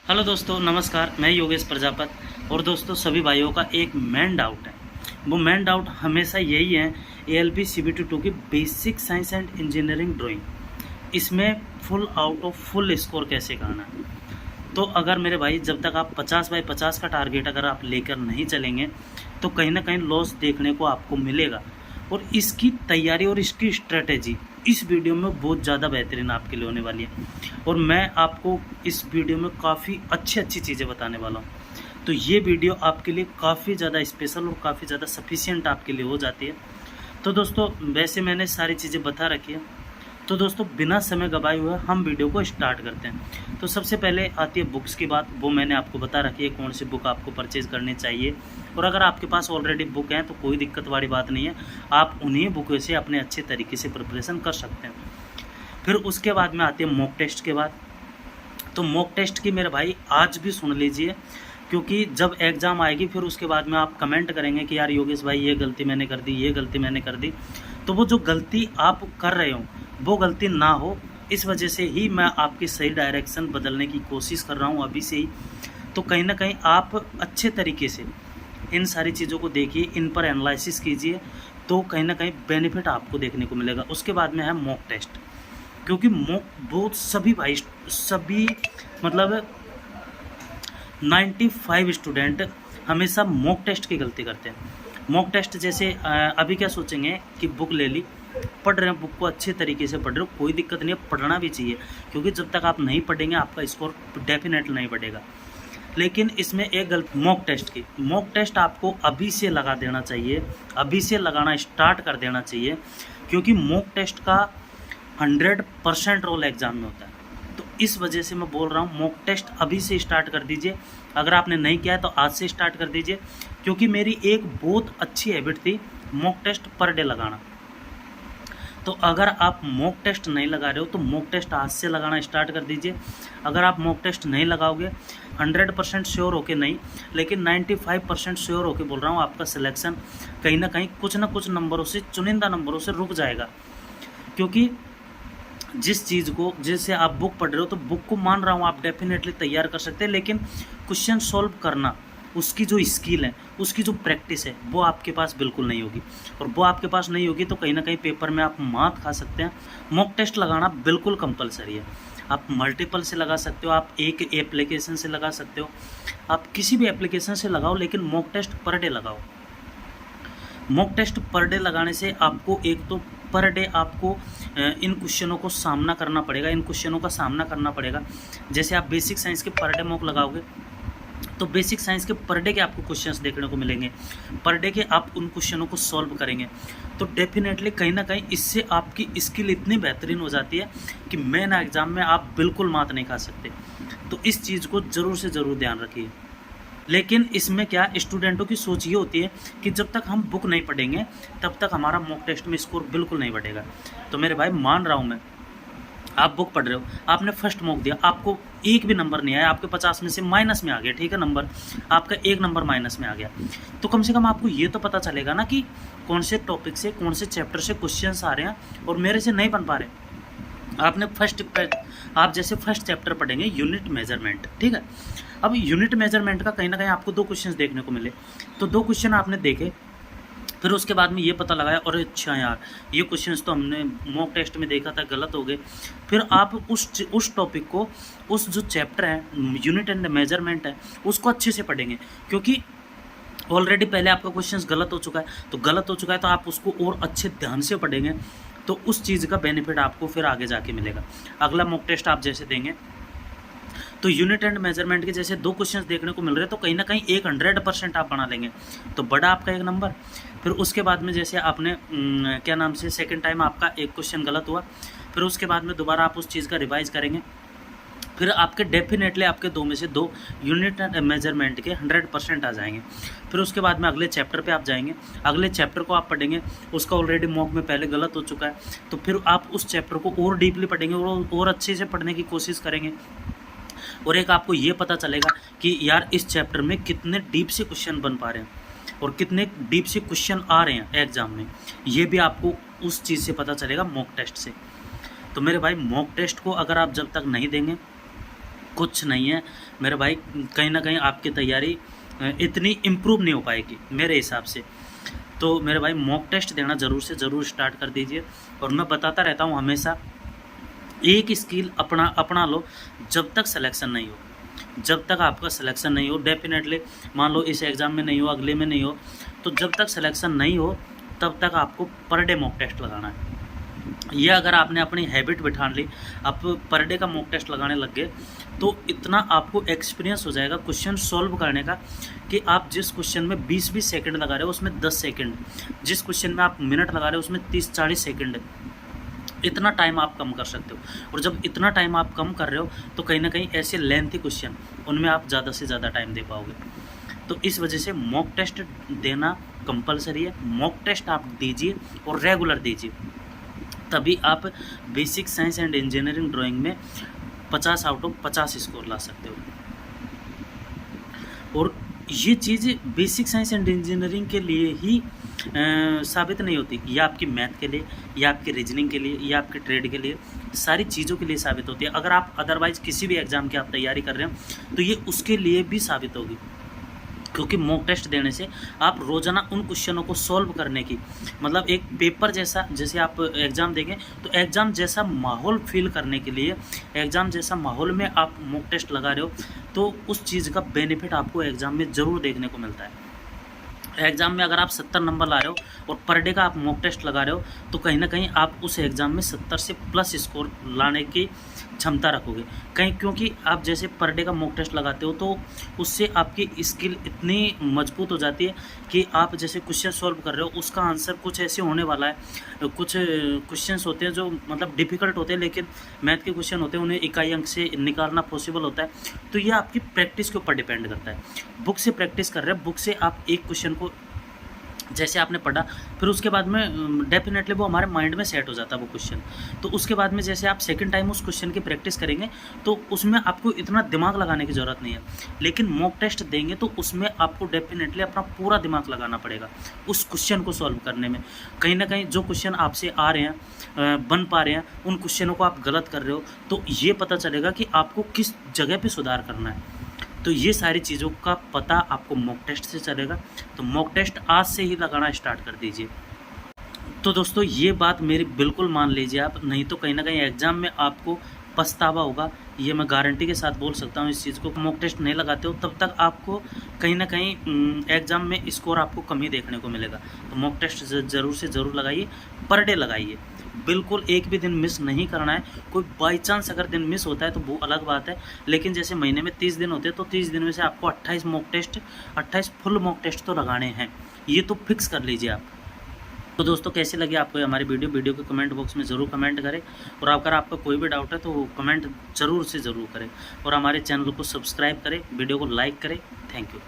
Hello दोस्तों, नमस्कार। मैं योगेश प्रजापत। और दोस्तों, सभी भाइयों का एक मेन डाउट है। वो मेन डाउट हमेशा यही है, एएलपी सीबीटी 2 की basic science and engineering drawing, इसमें full out of full score कैसे करना है। तो अगर मेरे भाई, जब तक आप 50/50 का टारगेट अगर आप लेकर नहीं चलेंगे तो कहीं ना कहीं लॉस देखने को आपको मिलेगा। और इसकी तैयारी और इसकी स्ट्रेटेजी इस वीडियो में बहुत ज़्यादा बेहतरीन आपके लिए होने वाली है। और मैं आपको इस वीडियो में काफ़ी अच्छी अच्छी चीज़ें बताने वाला हूँ। तो ये वीडियो आपके लिए काफ़ी ज़्यादा स्पेशल और काफ़ी ज़्यादा सफिशिएंट आपके लिए हो जाती है। तो दोस्तों, वैसे मैंने सारी चीज़ें बता रखी है। तो दोस्तों, बिना समय गवाए हुए हम वीडियो को स्टार्ट करते हैं। तो सबसे पहले आती है बुक्स की बात। वो मैंने आपको बता रखी है कौन सी बुक आपको परचेज़ करनी चाहिए। और अगर आपके पास ऑलरेडी बुक है तो कोई दिक्कत वाली बात नहीं है, आप उन्हीं बुकों से अपने अच्छे तरीके से प्रिपरेशन कर सकते हैं। फिर उसके बाद में आती है मॉक टेस्ट के बाद। तो मॉक टेस्ट की मेरे भाई आज भी सुन लीजिए, क्योंकि जब एग्ज़ाम आएगी फिर उसके बाद में आप कमेंट करेंगे कि यार योगेश भाई, ये गलती मैंने कर दी, ये गलती मैंने कर दी। तो वो जो गलती आप कर रहे हो वो गलती ना हो, इस वजह से ही मैं आपकी सही डायरेक्शन बदलने की कोशिश कर रहा हूँ अभी से ही। तो कहीं ना कहीं आप अच्छे तरीके से इन सारी चीज़ों को देखिए, इन पर एनालिसिस कीजिए, तो कहीं ना कहीं बेनिफिट आपको देखने को मिलेगा। उसके बाद में है मॉक टेस्ट, क्योंकि मॉक बहुत सभी भाई, सभी मतलब 95 स्टूडेंट हमेशा मॉक टेस्ट की गलती करते हैं। मॉक टेस्ट जैसे अभी क्या सोचेंगे कि बुक ले ली, पढ़ रहे हैं, बुक को अच्छे तरीके से पढ़ रहे हो, कोई दिक्कत नहीं है, पढ़ना भी चाहिए, क्योंकि जब तक आप नहीं पढ़ेंगे आपका स्कोर डेफिनेटली नहीं बढ़ेगा। लेकिन इसमें एक गलत मॉक टेस्ट की, मॉक टेस्ट आपको अभी से लगा देना चाहिए, अभी से लगाना स्टार्ट कर देना चाहिए, क्योंकि मॉक टेस्ट का 100% रोल एग्ज़ाम में होता है। तो इस वजह से मैं बोल रहा हूँ, मॉक टेस्ट अभी से स्टार्ट कर दीजिए। अगर आपने नहीं किया है तो आज से स्टार्ट कर दीजिए, क्योंकि मेरी एक बहुत अच्छी हैबिट थी मॉक टेस्ट पर डे लगाना। तो अगर आप मॉक टेस्ट नहीं लगा रहे हो तो मॉक टेस्ट आज से लगाना स्टार्ट कर दीजिए। अगर आप मॉक टेस्ट नहीं लगाओगे, 100% श्योर होके नहीं, लेकिन 95% श्योर होके बोल रहा हूँ, आपका सिलेक्शन कहीं ना कहीं कुछ ना कुछ नंबरों से, चुनिंदा नंबरों से रुक जाएगा। क्योंकि जिस चीज़ को, जैसे आप बुक पढ़ रहे हो तो बुक को मान रहा हूँ आप डेफिनेटली तैयार कर सकते हैं, लेकिन क्वेश्चन सॉल्व करना, उसकी जो स्किल है, उसकी जो प्रैक्टिस है, वो आपके पास बिल्कुल नहीं होगी। और वो आपके पास नहीं होगी तो कहीं ना कहीं पेपर में आप मात खा सकते हैं। मॉक टेस्ट लगाना बिल्कुल कंपलसरी है। आप मल्टीपल से लगा सकते हो, आप एक एप्लीकेशन से लगा सकते हो, आप किसी भी एप्लीकेशन से लगाओ, लेकिन मॉक टेस्ट पर डे लगाओ। मॉक टेस्ट पर डे लगाने से आपको एक तो पर डे आपको इन क्वेश्चनों को सामना करना पड़ेगा, इन क्वेश्चनों का सामना करना पड़ेगा। जैसे आप बेसिक साइंस के पर डे मॉक लगाओगे तो बेसिक साइंस के पर डे के आपको क्वेश्चंस देखने को मिलेंगे, पर डे के आप उन क्वेश्चनों को सॉल्व करेंगे। तो डेफिनेटली कहीं ना कहीं इससे आपकी स्किल इतनी बेहतरीन हो जाती है कि मेन एग्ज़ाम में आप बिल्कुल मात नहीं खा सकते। तो इस चीज़ को ज़रूर से ज़रूर ध्यान रखिए। लेकिन इसमें क्या, स्टूडेंटों की सोच ये होती है कि जब तक हम बुक नहीं पढ़ेंगे तब तक हमारा मॉक टेस्ट में स्कोर बिल्कुल नहीं बढ़ेगा। तो मेरे भाई, मान रहा हूँ मैं, आप बुक पढ़ रहे हो, आपने फर्स्ट मॉक दिया, आपको एक भी नंबर नहीं आया, आपके 50 में से माइनस में आ गया, ठीक है, नंबर आपका एक नंबर माइनस में आ गया, तो कम से कम आपको ये तो पता चलेगा ना कि कौन से टॉपिक से, कौन से चैप्टर से क्वेश्चंस आ रहे हैं और मेरे से नहीं बन पा रहे। आपने आप जैसे फर्स्ट चैप्टर पढ़ेंगे यूनिट मेजरमेंट, ठीक है। अब यूनिट मेजरमेंट का कहीं ना कहीं आपको 2 क्वेश्चंस देखने को मिले, तो 2 क्वेश्चन आपने देखे, फिर उसके बाद में ये पता लगाया, और अच्छा यार, ये क्वेश्चंस तो हमने मॉक टेस्ट में देखा था, गलत हो गए। फिर आप उस टॉपिक को, उस जो चैप्टर है यूनिट एंड मेजरमेंट है, उसको अच्छे से पढ़ेंगे, क्योंकि ऑलरेडी पहले आपका क्वेश्चंस गलत हो चुका है। तो गलत हो चुका है तो आप उसको और अच्छे ध्यान से पढ़ेंगे, तो उस चीज़ का बेनिफिट आपको फिर आगे जाके मिलेगा। अगला मॉक टेस्ट आप जैसे देंगे तो यूनिट एंड मेजरमेंट के जैसे 2 क्वेश्चंस देखने को मिल रहे हैं, तो कहीं ना कहीं एक 100% आप बना लेंगे, तो बड़ा आपका एक नंबर। फिर उसके बाद में जैसे आपने क्या नाम से सेकंड टाइम आपका एक क्वेश्चन गलत हुआ, फिर उसके बाद में दोबारा आप उस चीज़ का रिवाइज करेंगे, फिर आपके डेफिनेटली आपके 2 में से 2 यूनिट एंड मेजरमेंट के 100% आ जाएंगे। फिर उसके बाद में अगले चैप्टर पे आप जाएंगे, अगले चैप्टर को आप पढ़ेंगे, उसका ऑलरेडी मॉक में पहले गलत हो चुका है, तो फिर आप उस चैप्टर को और डीपली पढ़ेंगे और अच्छे से पढ़ने की कोशिश करेंगे। और एक आपको ये पता चलेगा कि यार इस चैप्टर में कितने डीप से क्वेश्चन बन पा रहे हैं और कितने डीप से क्वेश्चन आ रहे हैं एग्जाम में, ये भी आपको उस चीज़ से पता चलेगा मॉक टेस्ट से। तो मेरे भाई, मॉक टेस्ट को अगर आप जब तक नहीं देंगे कुछ नहीं है मेरे भाई, कहीं ना कहीं आपकी तैयारी इतनी इम्प्रूव नहीं हो पाएगी मेरे हिसाब से। तो मेरे भाई मॉक टेस्ट देना ज़रूर से ज़रूर स्टार्ट कर दीजिए। और मैं बताता रहता हूँ हमेशा, एक स्किल अपना लो जब तक सिलेक्शन नहीं हो, जब तक आपका सिलेक्शन नहीं हो। डेफिनेटली मान लो इस एग्ज़ाम में नहीं हो, अगले में नहीं हो, तो जब तक सिलेक्शन नहीं हो तब तक आपको पर डे मॉक टेस्ट लगाना है। ये अगर आपने अपनी हैबिट बिठा ली, आप पर डे का मॉक टेस्ट लगाने लग गए, तो इतना आपको एक्सपीरियंस हो जाएगा क्वेश्चन सॉल्व करने का कि आप जिस क्वेश्चन में 20-20 सेकंड लगा रहे हो उसमें 10 सेकंड, जिस क्वेश्चन में आप मिनट लगा रहे हो उसमें 30-40 सेकंड, इतना टाइम आप कम कर सकते हो। और जब इतना टाइम आप कम कर रहे हो तो कहीं ना कहीं ऐसे लेंथी क्वेश्चन उनमें आप ज़्यादा से ज़्यादा टाइम दे पाओगे। तो इस वजह से मॉक टेस्ट देना कंपलसरी है। मॉक टेस्ट आप दीजिए और रेगुलर दीजिए, तभी आप basic science and engineering drawing में 50 आउट ऑफ 50 स्कोर ला सकते हो। और ये चीज़ बेसिक साइंस एंड इंजीनियरिंग के लिए ही साबित नहीं होती, या आपकी मैथ के लिए, या आपके रीजनिंग के लिए, या आपके ट्रेड के लिए, सारी चीज़ों के लिए साबित होती है। अगर आप अदरवाइज़ किसी भी एग्ज़ाम की आप तैयारी कर रहे हैं तो ये उसके लिए भी साबित होगी, क्योंकि मॉक टेस्ट देने से आप रोज़ाना उन क्वेश्चनों को सॉल्व करने की, मतलब एक पेपर जैसा, जैसे आप एग्ज़ाम देंगे तो एग्ज़ाम जैसा माहौल फील करने के लिए, एग्ज़ाम जैसा माहौल में आप मॉक टेस्ट लगा रहे हो, तो उस चीज़ का बेनिफिट आपको एग्ज़ाम में ज़रूर देखने को मिलता है। एग्ज़ाम में अगर आप 70 नंबर ला रहे हो और पर डे का आप मॉक टेस्ट लगा रहे हो, तो कहीं ना कहीं आप उस एग्ज़ाम में 70 से प्लस स्कोर लाने की क्षमता रखोगे। कहीं क्योंकि आप जैसे पर डे का मॉक टेस्ट लगाते हो तो उससे आपकी स्किल इतनी मजबूत हो जाती है कि आप जैसे क्वेश्चन सॉल्व कर रहे हो उसका आंसर कुछ ऐसे होने वाला है। कुछ क्वेश्चंस होते हैं जो मतलब डिफ़िकल्ट होते हैं, लेकिन मैथ के क्वेश्चन होते हैं उन्हें इकाई अंक से निकालना पॉसिबल होता है। तो ये आपकी प्रैक्टिस के ऊपर डिपेंड करता है। बुक से प्रैक्टिस कर रहे हैं, बुक से आप एक क्वेश्चन को जैसे आपने पढ़ा, फिर उसके बाद में डेफिनेटली वो हमारे माइंड में सेट हो जाता है वो क्वेश्चन। तो उसके बाद में जैसे आप सेकंड टाइम उस क्वेश्चन की प्रैक्टिस करेंगे तो उसमें आपको इतना दिमाग लगाने की ज़रूरत नहीं है। लेकिन मॉक टेस्ट देंगे तो उसमें आपको डेफिनेटली अपना पूरा दिमाग लगाना पड़ेगा उस क्वेश्चन को सॉल्व करने में। कहीं ना कहीं जो क्वेश्चन आपसे आ रहे हैं, बन पा रहे हैं, उन क्वेश्चनों को आप गलत कर रहे हो, तो ये पता चलेगा कि आपको किस जगह पर सुधार करना है। तो ये सारी चीज़ों का पता आपको मॉक टेस्ट से चलेगा। तो मॉक टेस्ट आज से ही लगाना स्टार्ट कर दीजिए। तो दोस्तों ये बात मेरी बिल्कुल मान लीजिए आप, नहीं तो कहीं ना कहीं एग्ज़ाम में आपको पछतावा होगा। ये मैं गारंटी के साथ बोल सकता हूँ इस चीज़ को। मॉक टेस्ट नहीं लगाते हो तब तक आपको कहीं ना कहीं एग्ज़ाम में स्कोर आपको कम ही देखने को मिलेगा। तो मॉक टेस्ट ज़रूर से ज़रूर लगाइए, पर डे लगाइए, बिल्कुल एक भी दिन मिस नहीं करना है। कोई बाई चांस अगर दिन मिस होता है तो वो अलग बात है, लेकिन जैसे महीने में 30 दिन होते हैं तो 30 दिन में से आपको 28 mock test, 28 full mock test तो लगाने हैं, ये तो फिक्स कर लीजिए आप। तो दोस्तों कैसी लगी आपको हमारी वीडियो को कमेंट बॉक्स में ज़रूर कमेंट करें। और अगर आपका कोई भी डाउट है तो कमेंट ज़रूर से ज़रूर करें, और हमारे चैनल को सब्सक्राइब करें, वीडियो को लाइक करें। Thank you.